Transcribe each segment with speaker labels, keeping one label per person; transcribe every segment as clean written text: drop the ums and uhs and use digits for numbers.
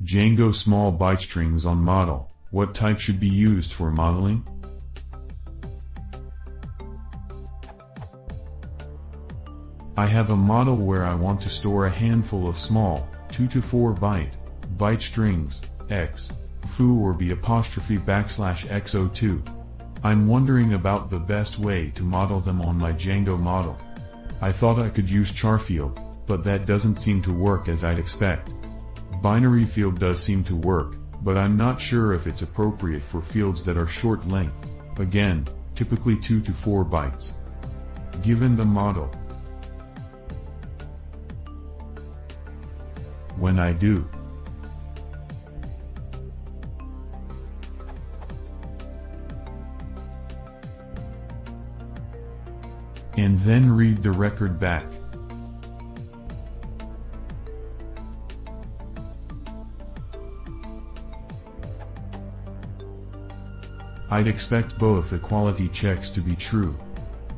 Speaker 1: Django small bytestrings on model. What type should be used for modeling? I have a model where I want to store a handful of small, 2 to 4 byte strings, x, foo or b apostrophe backslash x02. I'm wondering about the best way to model them on my Django model. I thought I could use charfield, but that doesn't seem to work as I'd expect. Binary field does seem to work, but I'm not sure if it's appropriate for fields that are short length, again, typically 2 to 4 bytes. Given the model. When I do, and then read the record back. I'd expect both equality checks to be true.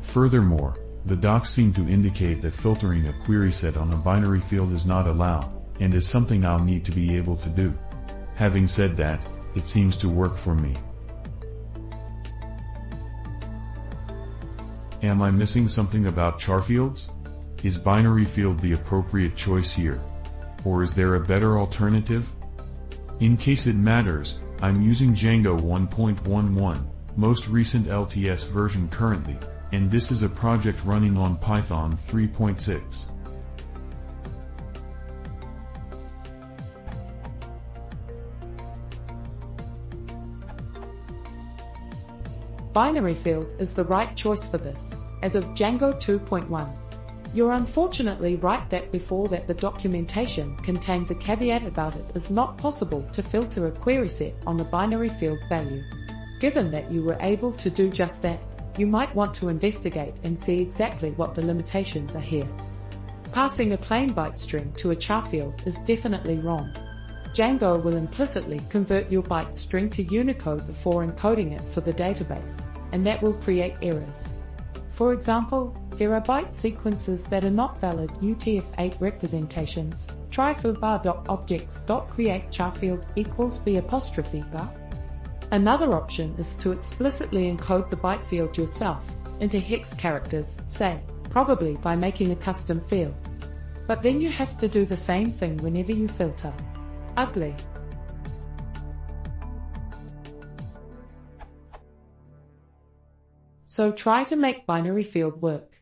Speaker 1: Furthermore, the docs seem to indicate that filtering a query set on a binary field is not allowed, and is something I'll need to be able to do. Having said that, it seems to work for me. Am I missing something about charfields? Is binary field the appropriate choice here? Or is there a better alternative? In case it matters, I'm using Django 1.11, most recent LTS version currently, and this is a project running on Python 3.6.
Speaker 2: Binary field is the right choice for this, as of Django 2.1. You're unfortunately right that before that the documentation contains a caveat about it is not possible to filter a query set on the binary field value. Given that you were able to do just that, you might want to investigate and see exactly what the limitations are here. Passing a plain byte string to a char field is definitely wrong. Django will implicitly convert your byte string to Unicode before encoding it for the database, and that will create errors. For example, there are byte sequences that are not valid UTF-8 representations. Try for bar.objects.create charfield equals b apostrophe bar. Another option is to explicitly encode the byte field yourself into hex characters, say, probably by making a custom field. But then you have to do the same thing whenever you filter. Ugly. So try to make binary field work.